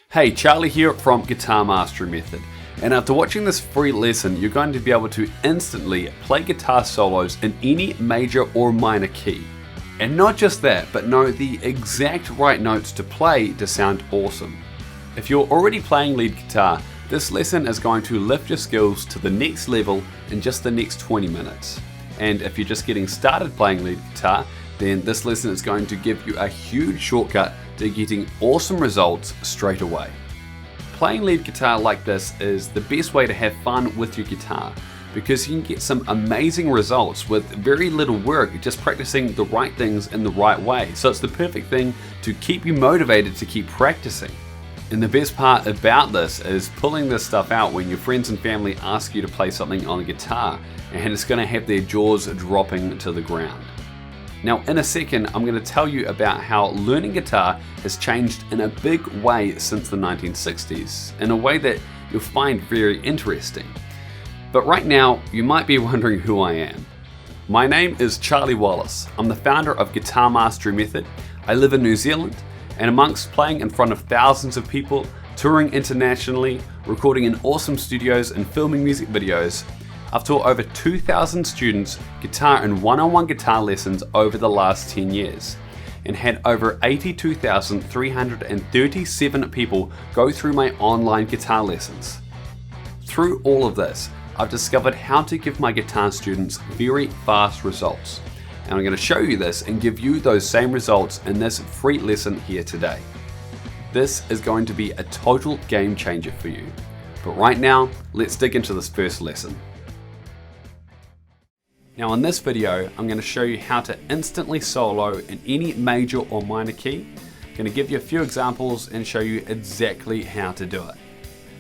Hey, Charlie here from Guitar Mastery Method, and after watching this free lesson, you're going to be able to instantly play guitar solos in any major or minor key. And not just that, but know the exact right notes to play to sound awesome. If you're already playing lead guitar, this lesson is going to lift your skills to the next level in just the next 20 minutes. And if you're just getting started playing lead guitar, then this lesson is going to give you a huge shortcut to getting awesome results straight away. Playing lead guitar like this is the best way to have fun with your guitar because you can get some amazing results with very little work, just practicing the right things in the right way. So it's the perfect thing to keep you motivated to keep practicing. And the best part about this is pulling this stuff out when your friends and family ask you to play something on the guitar, and it's going to have their jaws dropping to the ground. Now in a second, I'm going to tell you about how learning guitar has changed in a big way since the 1960s, in a way that you'll find very interesting. But right now, you might be wondering who I am. My name is Charlie Wallace. I'm the founder of Guitar Mastery Method. I live in New Zealand, and amongst playing in front of thousands of people, touring internationally, recording in awesome studios and filming music videos, I've taught over 2,000 students guitar and one-on-one guitar lessons over the last 10 years and had over 82,337 people go through my online guitar lessons. Through all of this, I've discovered how to give my guitar students very fast results. And I'm going to show you this and give you those same results in this free lesson here today. This is going to be a total game changer for you. But right now, let's dig into this first lesson. Now in this video, I'm going to show you how to instantly solo in any major or minor key. I'm going to give you a few examples and show you exactly how to do it.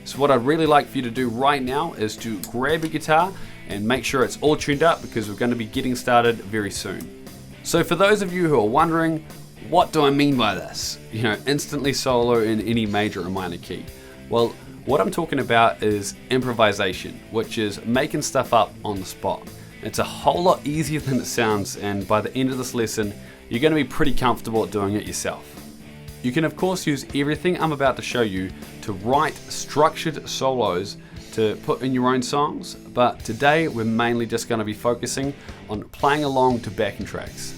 So what I'd really like for you to do right now is to grab your guitar and make sure it's all tuned up because we're going to be getting started very soon. So for those of you who are wondering, what do I mean by this? Instantly solo in any major or minor key. Well, what I'm talking about is improvisation, which is making stuff up on the spot. It's a whole lot easier than it sounds, and by the end of this lesson, you're going to be pretty comfortable at doing it yourself. You can of course use everything I'm about to show you to write structured solos to put in your own songs, but today we're mainly just going to be focusing on playing along to backing tracks.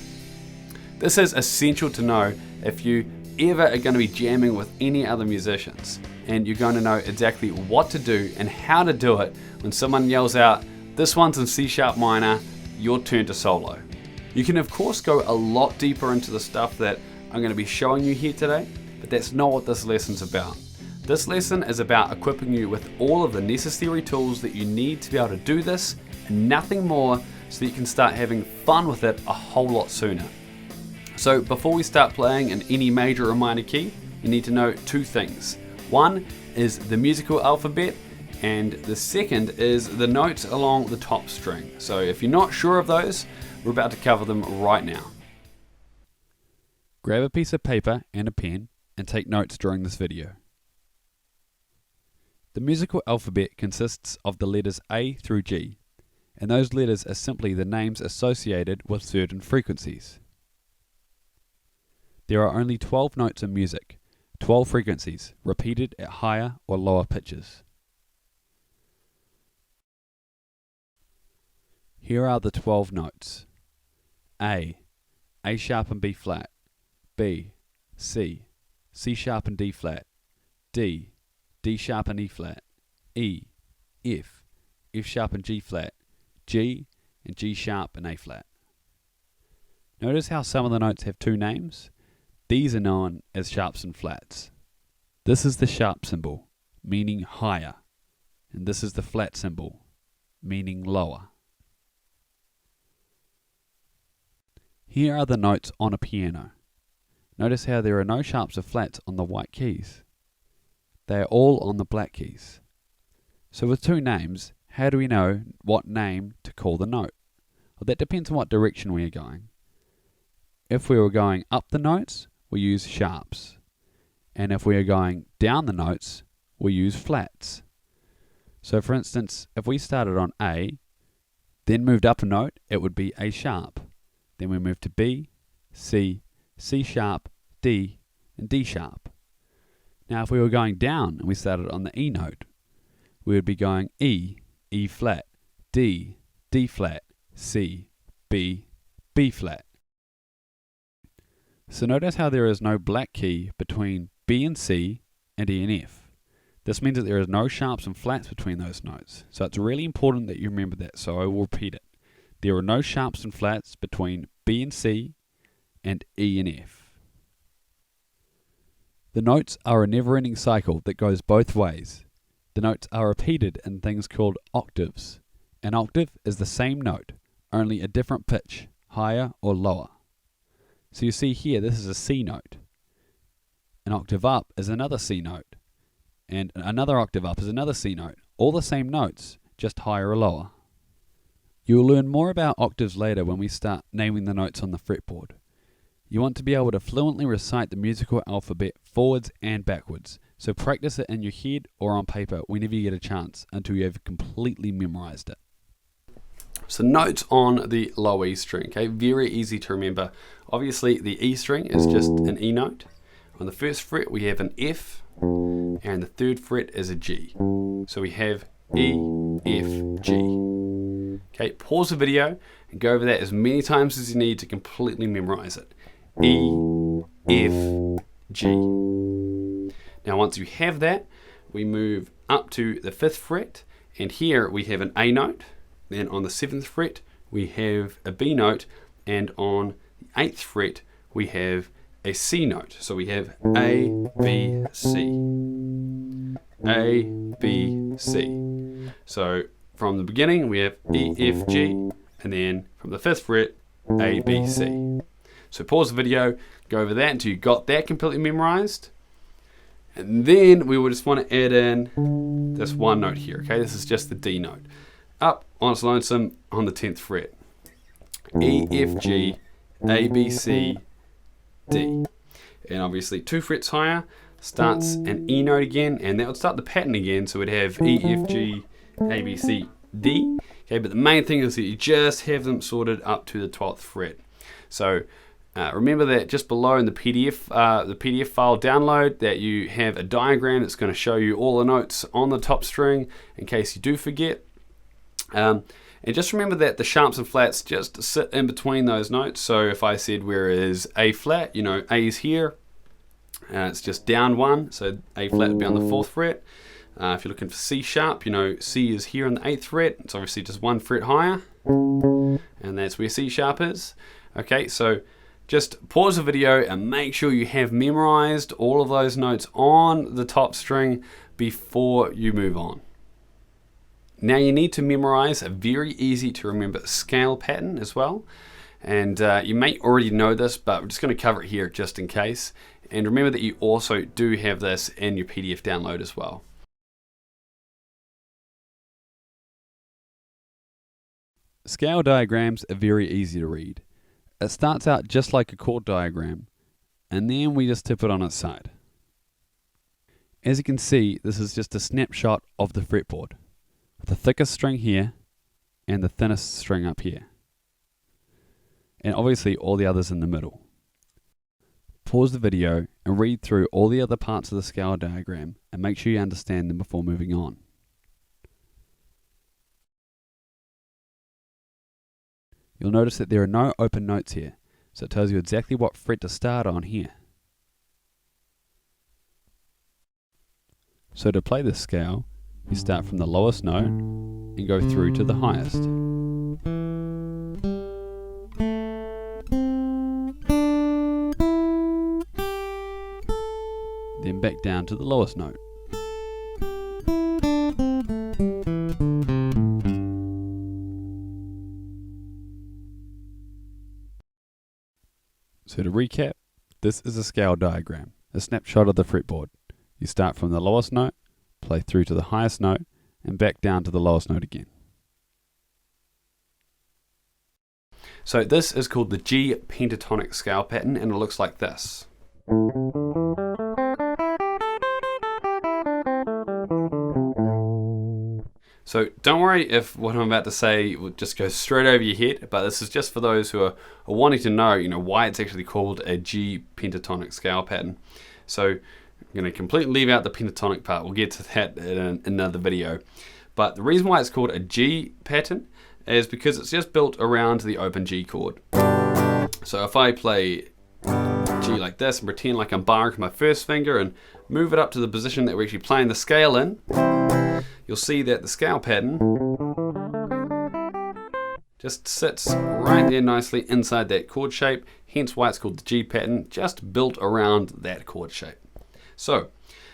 This is essential to know if you ever are going to be jamming with any other musicians, and you're going to know exactly what to do and how to do it when someone yells out, "This one's in C# minor, your turn to solo." You can of course go a lot deeper into the stuff that I'm going to be showing you here today, but that's not what this lesson's about. This lesson is about equipping you with all of the necessary tools that you need to be able to do this and nothing more, so that you can start having fun with it a whole lot sooner. So before we start playing in any major or minor key, you need to know two things. One is the musical alphabet, and the second is the notes along the top string. So if you're not sure of those, we're about to cover them right now. Grab a piece of paper and a pen and take notes during this video. The musical alphabet consists of the letters A through G, and those letters are simply the names associated with certain frequencies. There are only 12 notes in music, 12 frequencies, repeated at higher or lower pitches. Here are the 12 notes. A sharp and B flat, B, C sharp and D flat, D sharp and E flat, E, F sharp and G flat, G and G sharp and A flat. Notice how some of the notes have two names? These are known as sharps and flats. This is the sharp symbol, meaning higher, and this is the flat symbol, meaning lower. Here are the notes on a piano. Notice how there are no sharps or flats on the white keys. They are all on the black keys. So with two names, how do we know what name to call the note? Well, that depends on what direction we are going. If we were going up the notes, we use sharps. And if we are going down the notes, we use flats. So for instance, if we started on A, then moved up a note, it would be A sharp. Then we move to B, C, C sharp, D, and D sharp. Now if we were going down and we started on the E note, we would be going E, E flat, D, D flat, C, B, B flat. So notice how there is no black key between B and C and E and F. This means that there is no sharps and flats between those notes. So it's really important that you remember that, so I will repeat it. There are no sharps and flats between B and C and E and F. The notes are a never-ending cycle that goes both ways. The notes are repeated in things called octaves. An octave is the same note, only a different pitch, higher or lower. So you see here, this is a C note. An octave up is another C note. And another octave up is another C note. All the same notes, just higher or lower. You will learn more about octaves later when we start naming the notes on the fretboard. You want to be able to fluently recite the musical alphabet forwards and backwards, so practice it in your head or on paper whenever you get a chance until you have completely memorized it. So notes on the low E string, okay, very easy to remember. Obviously the E string is just an E note. On the first fret we have an F, and the third fret is a G. So we have E, F, G. Okay, pause the video and go over that as many times as you need to completely memorize it. E, F, G. Now once you have that, we move up to the 5th fret, and here we have an A note. Then on the 7th fret, we have a B note, and on the 8th fret, we have a C note. So we have A, B, C. A, B, C. So from the beginning, we have E, F, G, and then from the 5th fret, A, B, C. So pause the video, go over that until you got that completely memorized. And then we would just want to add in this one note here, okay? This is just the D note. Up on its lonesome on the 10th fret. E, F, G, A, B, C, D. And obviously 2 frets higher starts an E note again, and that would start the pattern again, so we'd have E, F, G, A, B, C, D. Okay, but the main thing is that you just have them sorted up to the 12th fret. So remember that just below in the PDF file download that you have a diagram that's going to show you all the notes on the top string in case you do forget. And just remember that the sharps and flats just sit in between those notes. So if I said where is A flat, you know, A is here, it's just down 1, so A flat would be on the 4th fret. If you're looking for C sharp, you know, C is here on the 8th fret. It's obviously just 1 fret higher, and that's where C sharp is. Okay, so just pause the video and make sure you have memorized all of those notes on the top string before you move on. Now you need to memorize a very easy to remember scale pattern as well. And you may already know this, but we're just going to cover it here just in case. And remember that you also do have this in your PDF download as well. Scale diagrams are very easy to read. It starts out just like a chord diagram, and then we just tip it on its side. As you can see, this is just a snapshot of the fretboard, with the thickest string here and the thinnest string up here, and obviously all the others in the middle. Pause the video and read through all the other parts of the scale diagram and make sure you understand them before moving on. You'll notice that there are no open notes here, so it tells you exactly what fret to start on here. So to play this scale, you start from the lowest note and go through to the highest. Then back down to the lowest note. So to recap, this is a scale diagram, a snapshot of the fretboard. You start from the lowest note, play through to the highest note, and back down to the lowest note again. So this is called the G pentatonic scale pattern, and it looks like this. So don't worry if what I'm about to say will just go straight over your head, but this is just for those who are wanting to know, why it's actually called a G pentatonic scale pattern. So I'm going to completely leave out the pentatonic part. We'll get to that in another video. But the reason why it's called a G pattern is because it's just built around the open G chord. So if I play G like this and pretend like I'm barring my first finger and move it up to the position that we're actually playing the scale in, you'll see that the scale pattern just sits right there nicely inside that chord shape, hence why it's called the G pattern, just built around that chord shape. So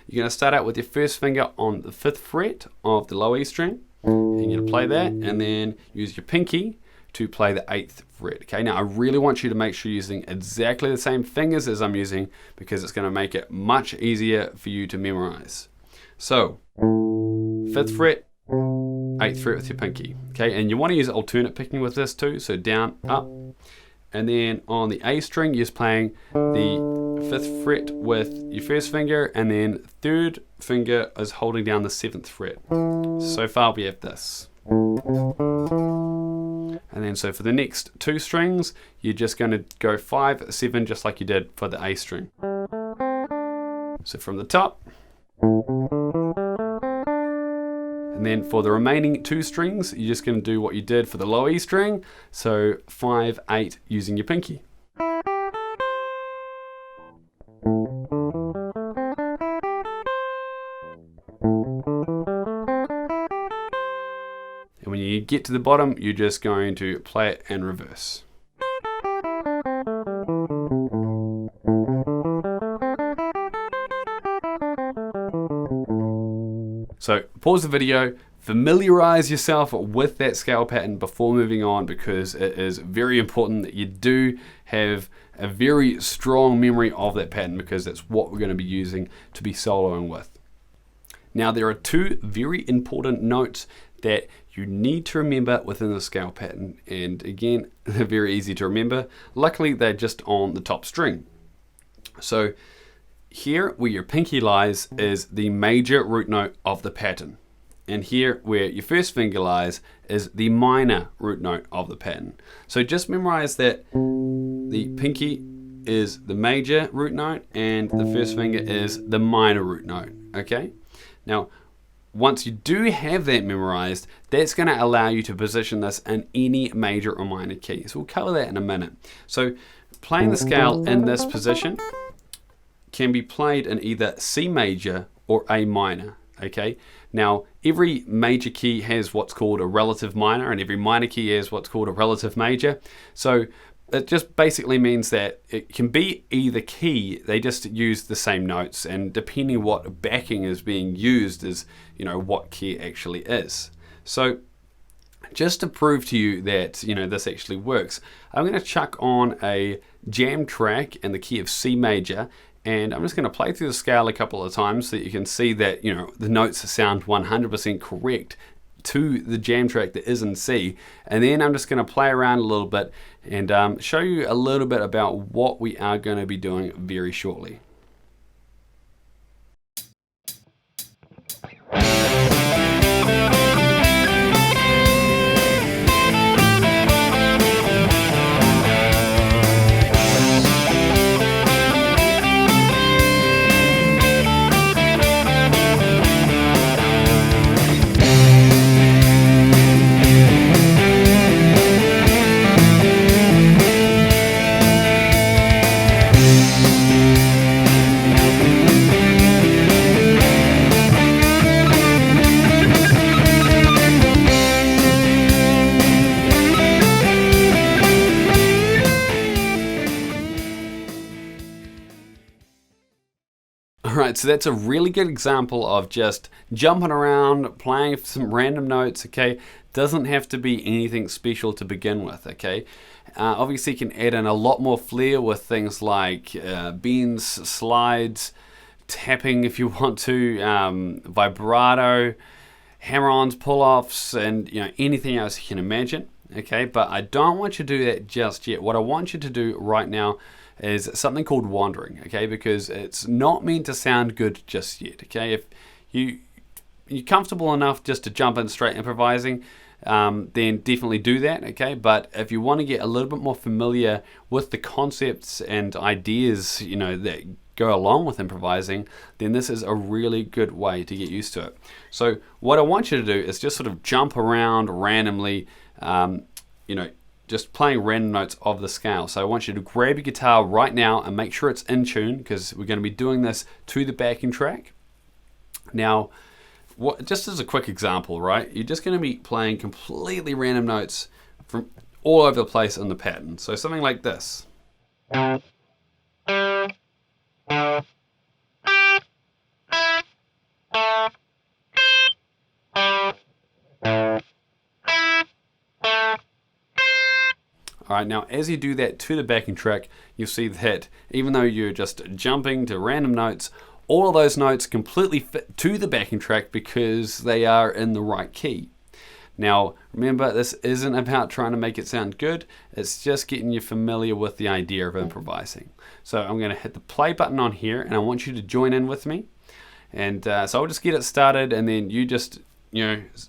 you're going to start out with your first finger on the 5th fret of the low E string, and you're going to play that, and then use your pinky to play the 8th fret. Okay, now I really want you to make sure you're using exactly the same fingers as I'm using, because it's going to make it much easier for you to memorize. So 5th fret, 8th fret with your pinky. Okay, and you want to use alternate picking with this too, so down, up, and then on the A string you're just playing the 5th fret with your first finger, and then 3rd finger is holding down the 7th fret. So far we have this. And then so for the next 2 strings, you're just going to go 5, 7, just like you did for the A string. So from the top. And then for the remaining 2 strings, you're just going to do what you did for the low E string. So 5, 8 using your pinky. And when you get to the bottom, you're just going to play it in reverse. So pause the video, familiarize yourself with that scale pattern before moving on, because it is very important that you do have a very strong memory of that pattern, because that's what we're going to be using to be soloing with. Now there are 2 very important notes that you need to remember within the scale pattern, and again, they're very easy to remember. Luckily they're just on the top string. So here where your pinky lies is the major root note of the pattern, and here where your first finger lies is the minor root note of the pattern. So just memorize that the pinky is the major root note and the first finger is the minor root note. Okay, now once you do have that memorized, that's going to allow you to position this in any major or minor key. So we'll cover that in a minute. So playing the scale in this position can be played in either C major or A minor. Okay, now every major key has what's called a relative minor, and every minor key has what's called a relative major. So it just basically means that it can be either key, they just use the same notes, and depending what backing is being used is, you know, what key it actually is. So just to prove to you that, you know, this actually works, I'm going to chuck on a jam track in the key of C major, and I'm just going to play through the scale a couple of times so that you can see that, you know, the notes sound 100% correct to the jam track that is in C. And then I'm just going to play around a little bit and show you a little bit about what we are going to be doing very shortly. Alright, so that's a really good example of just jumping around, playing some random notes, okay? Doesn't have to be anything special to begin with, okay? Obviously you can add in a lot more flair with things like bends, slides, tapping if you want to, vibrato, hammer-ons, pull-offs, and you know, anything else you can imagine, okay? But I don't want you to do that just yet. What I want you to do right now is something called wandering, okay? Because it's not meant to sound good just yet, okay? If you're comfortable enough just to jump in straight improvising, then definitely do that, okay? But if you want to get a little bit more familiar with the concepts and ideas, you know, that go along with improvising, then this is a really good way to get used to it. So what I want you to do is just sort of jump around randomly, just playing random notes of the scale. So I want you to grab your guitar right now and make sure it's in tune, because we're going to be doing this to the backing track. Now, just as a quick example, right? You're just going to be playing completely random notes from all over the place in the pattern. So something like this. Alright, now as you do that to the backing track, you'll see that even though you're just jumping to random notes, all of those notes completely fit to the backing track because they are in the right key. Now, remember, this isn't about trying to make it sound good, it's just getting you familiar with the idea of improvising. So I'm going to hit the play button on here, and I want you to join in with me. And so I'll just get it started, and then you just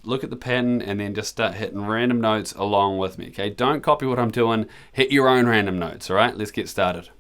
look at the pattern and then just start hitting random notes along with me, okay? Don't copy what I'm doing, hit your own random notes, all right? Let's get started.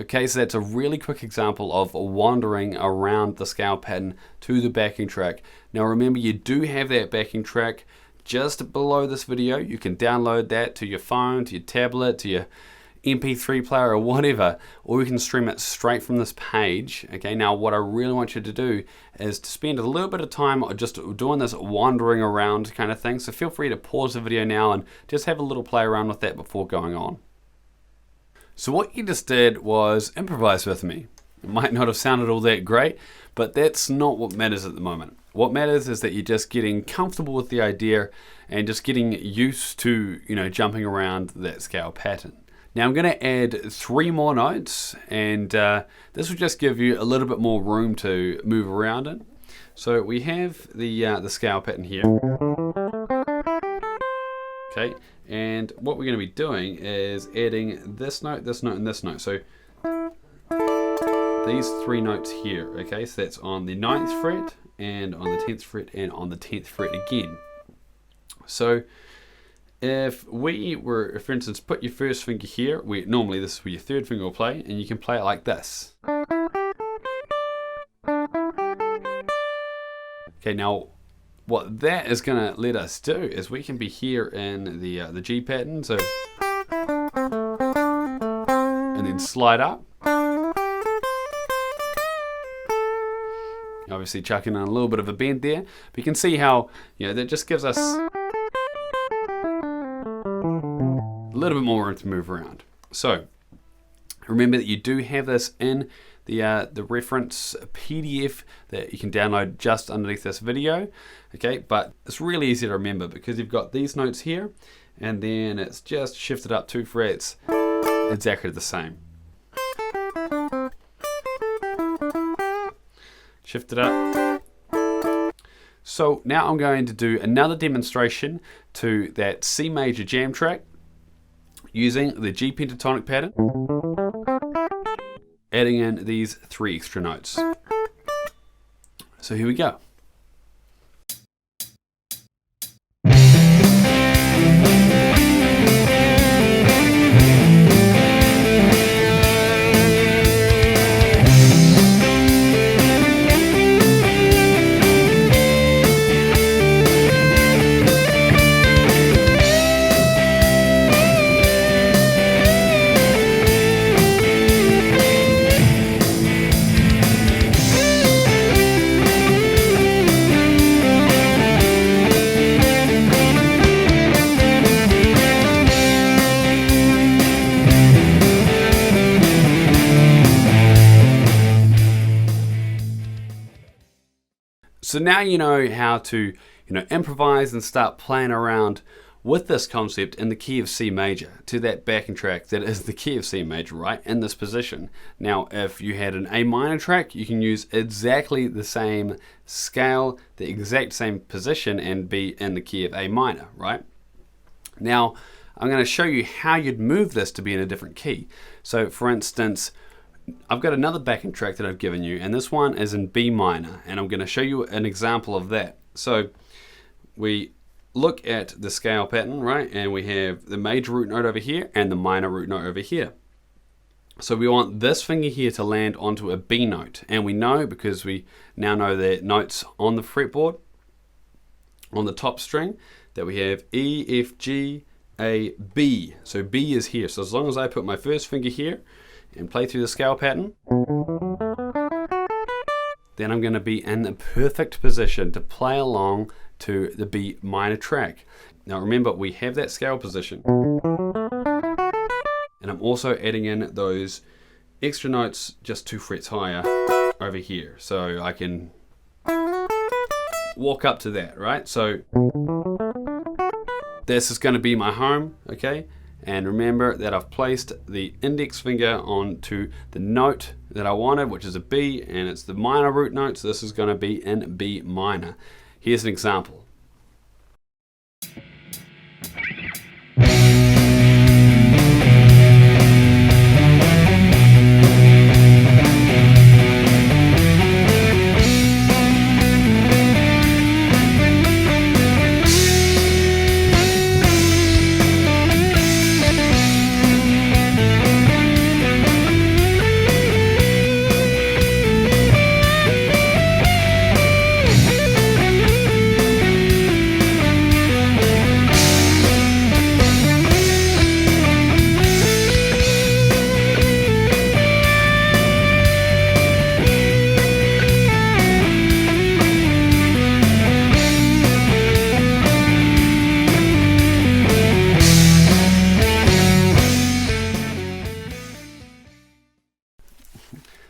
Okay, so that's a really quick example of wandering around the scale pattern to the backing track. Now remember, you do have that backing track just below this video. You can download that to your phone, to your tablet, to your MP3 player or whatever, or you can stream it straight from this page. Okay, now what I really want you to do is to spend a little bit of time just doing this wandering around kind of thing. So feel free to pause the video now and just have a little play around with that before going on. So what you just did was improvise with me. It might not have sounded all that great, but that's not what matters at the moment. What matters is that you're just getting comfortable with the idea and just getting used to, jumping around that scale pattern. Now I'm going to add 3 more notes, and this will just give you a little bit more room to move around in. So we have the scale pattern here. Okay, and what we're going to be doing is adding this note, and this note. So these 3 notes here, okay, so that's on the 9th fret, and on the 10th fret, and on the 10th fret again. So if we were, for instance, put your first finger here, normally this is where your 3rd finger will play, and you can play it like this. Okay, now what that is going to let us do is we can be here in the G pattern, so, and then slide up. Obviously chucking in a little bit of a bend there, but you can see how that just gives us a little bit more room to move around. So remember that you do have this in the reference PDF that you can download just underneath this video, okay? But it's really easy to remember because you've got these notes here, and then it's just shifted up 2 frets, exactly the same. Shift it up. So now I'm going to do another demonstration to that C major jam track using the G pentatonic pattern, adding in these 3 extra notes. So here we go. So now you know how to, improvise and start playing around with this concept in the key of C major to that backing track that is the key of C major, right, in this position. Now, if you had an A minor track, you can use exactly the same scale, the exact same position, and be in the key of A minor, right? Now, I'm going to show you how you'd move this to be in a different key. So, for instance, I've got another backing track that I've given you, and this one is in B minor, and I'm going to show you an example of that. So, we look at the scale pattern, right, and we have the major root note over here and the minor root note over here. So we want this finger here to land onto a B note, and we know, because we now know the notes on the fretboard on the top string, that we have E, F, G, A, B. So B is here. So as long as I put my first finger here and play through the scale pattern, then I'm going to be in a perfect position to play along to the B minor track. Now remember, we have that scale position, and I'm also adding in those extra notes just 2 frets higher over here, so I can walk up to that, right? So this is going to be my home, okay? And remember that I've placed the index finger onto the note that I wanted, which is a B, and it's the minor root note, so this is going to be in B minor. Here's an example.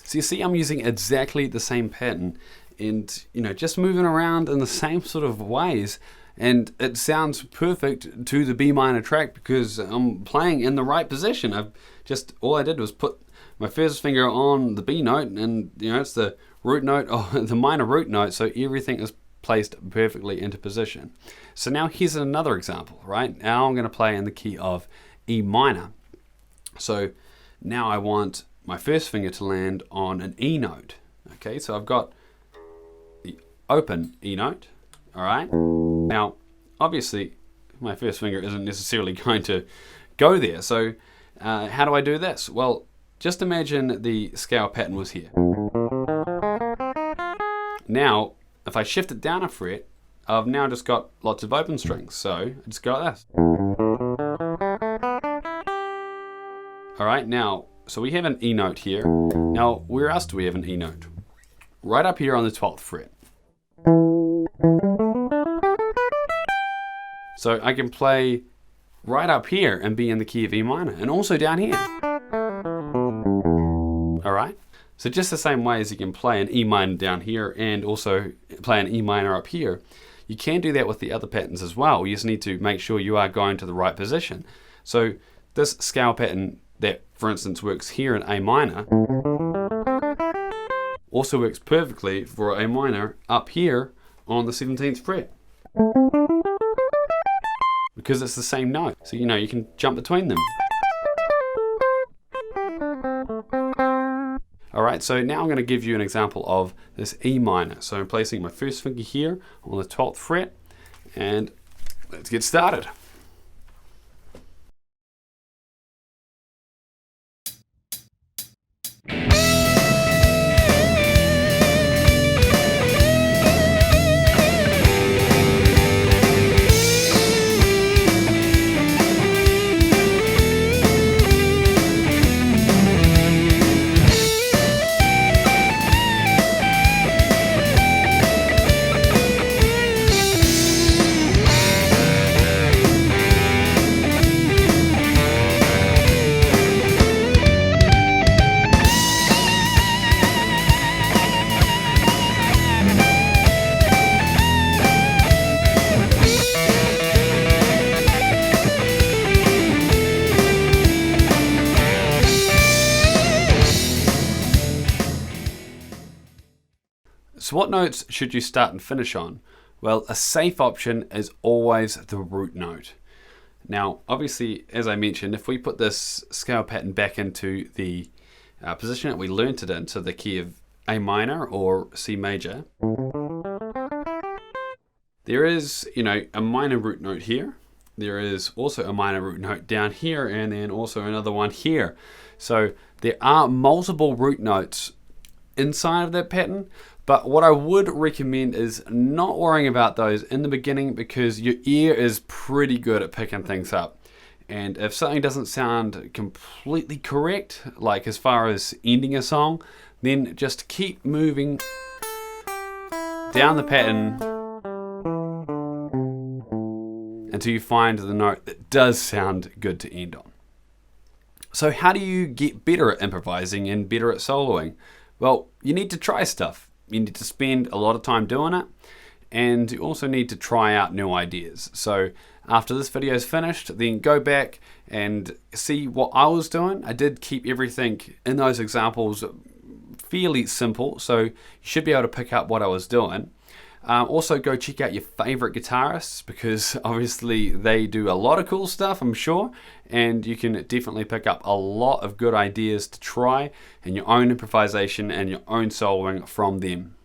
So you see, I'm using exactly the same pattern and, just moving around in the same sort of ways. And it sounds perfect to the B minor track because I'm playing in the right position. All I did was put my first finger on the B note, and, it's the root note, the minor root note. So everything is placed perfectly into position. So now here's another example, right? Now I'm going to play in the key of E minor. So now I want my first finger to land on an E note. Okay, so I've got the open E note, all right? Now, obviously, my first finger isn't necessarily going to go there. So how do I do this? Well, just imagine the scale pattern was here. Now, if I shift it down a fret, I've now just got lots of open strings. So I just go like this. All right, now, so we have an E note here. Now, where else do we have an E note? Right up here on the 12th fret. So I can play right up here and be in the key of E minor, and also down here. All right? So just the same way as you can play an E minor down here and also play an E minor up here, you can do that with the other patterns as well. You just need to make sure you are going to the right position. So this scale pattern that, for instance, works here in A minor also works perfectly for A minor up here on the 17th fret, because it's the same note. So you can jump between them. Alright, so now I'm going to give you an example of this E minor. So I'm placing my first finger here on the 12th fret, and let's get started. So what notes should you start and finish on? Well, a safe option is always the root note. Now, obviously, as I mentioned, if we put this scale pattern back into the position that we learnt it in, so the key of A minor or C major, there is, a minor root note here. There is also a minor root note down here, and then also another one here. So there are multiple root notes inside of that pattern, but what I would recommend is not worrying about those in the beginning, because your ear is pretty good at picking things up. And if something doesn't sound completely correct, like as far as ending a song, then just keep moving down the pattern until you find the note that does sound good to end on. So how do you get better at improvising and better at soloing? Well, you need to try stuff. You need to spend a lot of time doing it, and you also need to try out new ideas. So after this video is finished, then go back and see what I was doing. I did keep everything in those examples fairly simple, so you should be able to pick up what I was doing. Also go check out your favorite guitarists, because obviously they do a lot of cool stuff, I'm sure, and you can definitely pick up a lot of good ideas to try in your own improvisation and your own soloing from them.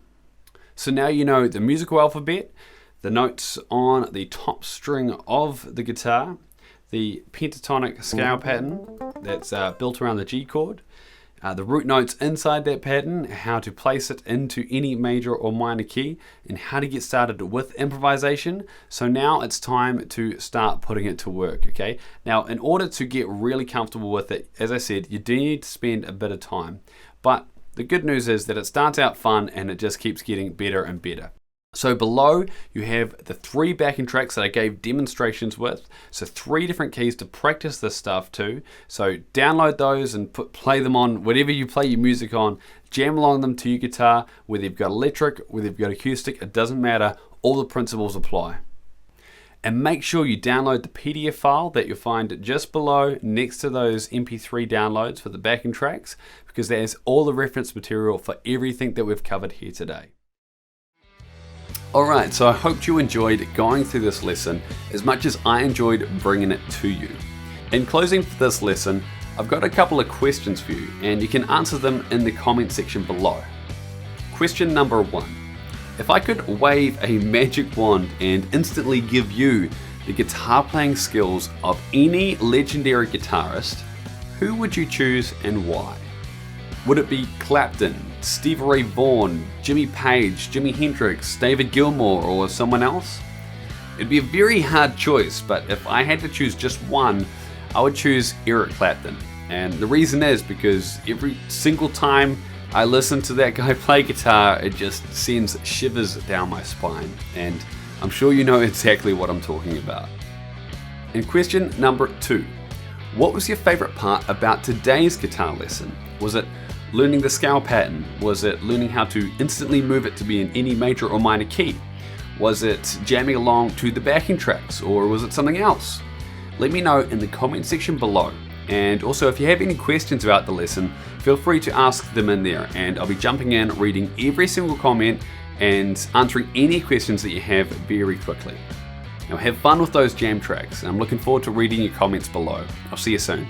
So now you know the musical alphabet, the notes on the top string of the guitar, the pentatonic scale pattern that's built around the G chord, the root notes inside that pattern, how to place it into any major or minor key, and how to get started with improvisation. So now it's time to start putting it to work, okay? Now, in order to get really comfortable with it, as I said, you do need to spend a bit of time. But the good news is that it starts out fun and it just keeps getting better and better. So below you have the 3 backing tracks that I gave demonstrations with. So 3 different keys to practice this stuff to. So download those and play them on whatever you play your music on. Jam along them to your guitar, whether you've got electric, whether you've got acoustic, it doesn't matter. All the principles apply. And make sure you download the PDF file that you'll find just below next to those MP3 downloads for the backing tracks, because there's all the reference material for everything that we've covered here today. Alright, so I hope you enjoyed going through this lesson as much as I enjoyed bringing it to you. In closing for this lesson, I've got a couple of questions for you, and you can answer them in the comment section below. Question number 1. If I could wave a magic wand and instantly give you the guitar playing skills of any legendary guitarist, who would you choose and why? Would it be Clapton, Stevie Ray Vaughan, Jimmy Page, Jimi Hendrix, David Gilmour, or someone else? It'd be a very hard choice, but if I had to choose just one, I would choose Eric Clapton. And the reason is because every single time I listen to that guy play guitar, it just sends shivers down my spine. And I'm sure you know exactly what I'm talking about. And question number 2. What was your favorite part about today's guitar lesson? Was it learning the scale pattern? Was it learning how to instantly move it to be in any major or minor key? Was it jamming along to the backing tracks, or was it something else? Let me know in the comment section below. And also, if you have any questions about the lesson, feel free to ask them in there, and I'll be jumping in, reading every single comment and answering any questions that you have very quickly. Now have fun with those jam tracks, and I'm looking forward to reading your comments below. I'll see you soon.